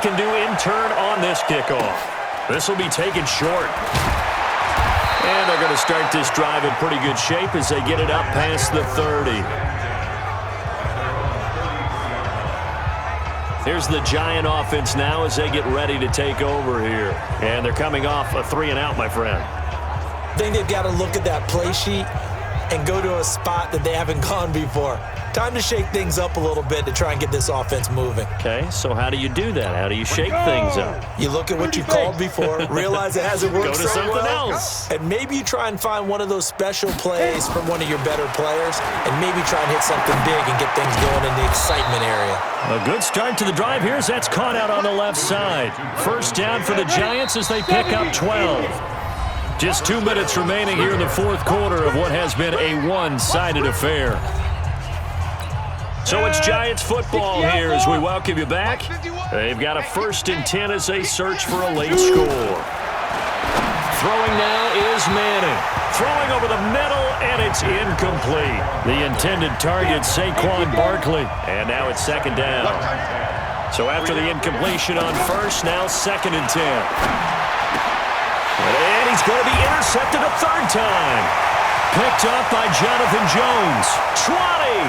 can do in turn on this kickoff. This will be taken short. And they're going to start this drive in pretty good shape as they get it up past the 30. Here's the Giant offense now as they get ready to take over here. And they're coming off a 3-and-out, my friend. I think they've got to look at that play sheet and go to a spot that they haven't gone before. Time to shake things up a little bit to try and get this offense moving. Okay, so how do you do that? How do you shake things up? You look at what you called before, realize it hasn't worked Go to so something well, else. and maybe you try and find one of those special plays from one of your better players, and maybe try and hit something big and get things going in the excitement area. A good start to the drive here as that's caught out on the left side. First down for the Giants as they pick up 12. Just 2 minutes remaining here in the fourth quarter of what has been a one-sided affair. So it's Giants football here as we welcome you back. They've got a 1st and 10 as they search for a late score. Throwing now is Manning. Throwing over the middle, and it's incomplete. The intended target, Saquon Barkley. And now it's 2nd down. So after the incompletion on 1st, now 2nd and 10. And he's going to be intercepted a 3rd time. Picked up by Jonathan Jones. 20.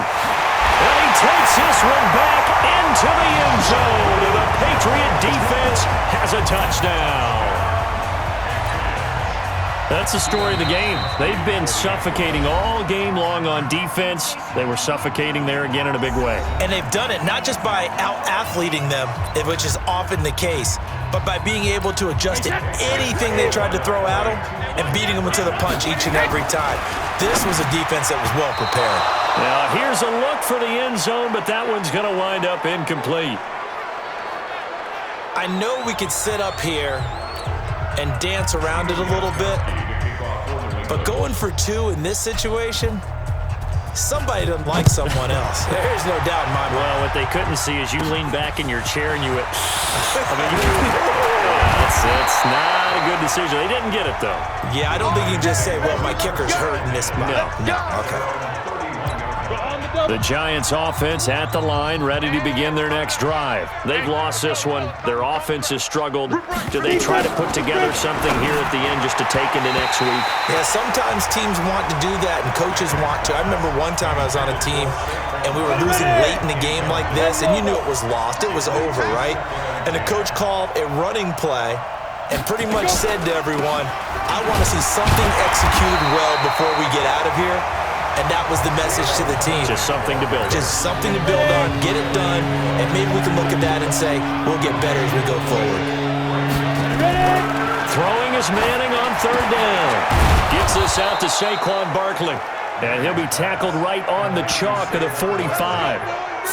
And he takes this one back into the end zone. And the Patriot defense has a touchdown. That's the story of the game. They've been suffocating all game long on defense. They were suffocating there again in a big way. And they've done it not just by out-athleting them, which is often the case, but by being able to adjust to anything they tried to throw at them and beating them to the punch each and every time. This was a defense that was well prepared. Now here's a look for the end zone, but that one's going to wind up incomplete. I know we could sit up here and dance around it a little bit, but going for 2 in this situation, somebody doesn't like someone else. There's no doubt in my mind. Well, what they couldn't see is you lean back in your chair and you went, it's not a good decision. They didn't get it, though. Yeah, I don't think you can just say, well, my kicker's hurt in this spot. No. Okay. The Giants offense at the line, ready to begin their next drive. They've lost this one. Their offense has struggled. Do they try to put together something here at the end just to take into next week? Yeah, sometimes teams want to do that and coaches want to. I remember one time I was on a team and we were losing late in the game like this, and you knew it was lost. It was over, right? And the coach called a running play and pretty much said to everyone, I want to see something executed well before we get out of here. And that was the message to the team. Just something to build on. Just something to build on, get it done, and maybe we can look at that and say, we'll get better as we go forward. Throwing is Manning on 3rd down. Gets this out to Saquon Barkley. And he'll be tackled right on the chalk of the 45.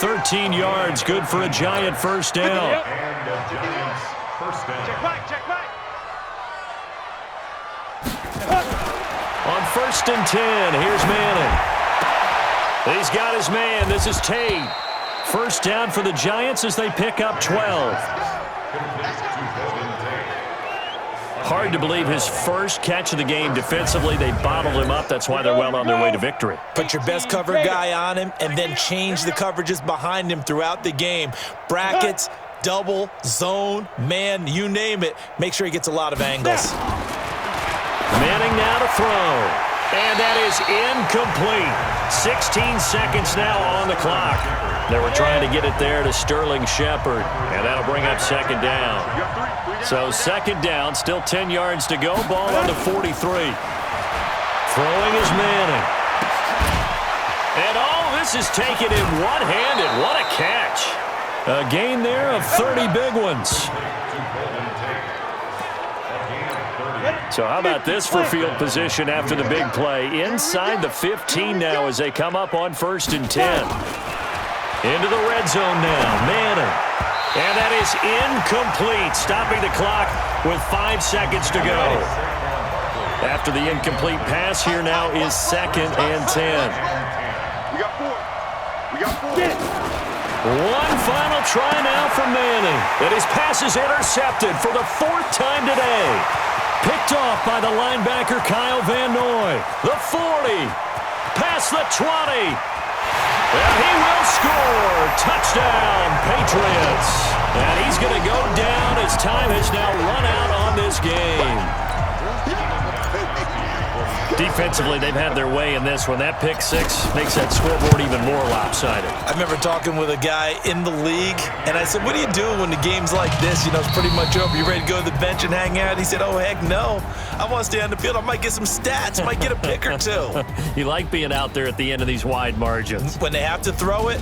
13 yards, good for a Giant 1st down. Check back. On 1st and 10, here's Manning. He's got his man. This is Tate. 1st down for the Giants as they pick up 12. Hard to believe his first catch of the game defensively. They bottled him up. That's why they're well on their way to victory. Put your best cover guy on him and then change the coverages behind him throughout the game. Brackets, double, zone, man, you name it. Make sure he gets a lot of angles. Manning now to throw. And that is incomplete. 16 seconds now on the clock. They were trying to get it there to Sterling Shepard. And that'll bring up 2nd down. So 2nd down, still 10 yards to go. Ball on the 43. Throwing is Manning. And all this is taken in one-handed. What a catch. A gain there of 30 big ones. So how about this for field position after the big play? Inside the 15 now as they come up on 1st and 10. Into the red zone now. Manning. And that is incomplete. Stopping the clock with 5 seconds to go. After the incomplete pass, here now is 2nd and 10. We got 4. One final try now for Manning. And his pass is intercepted for the 4th time today. Picked off by the linebacker Kyle Van Noy. The 40. Past the 20. And he will score. Touchdown, Patriots. And he's going to go down as time has now run out on this game. Defensively, they've had their way in this one. That pick six makes that scoreboard even more lopsided. I remember talking with a guy in the league, and I said, what do you do when the game's like this? You know, it's pretty much over. You ready to go to the bench and hang out? He said, oh, heck no. I want to stay on the field. I might get some stats. Might get a pick or two. You like being out there at the end of these wide margins. When they have to throw it,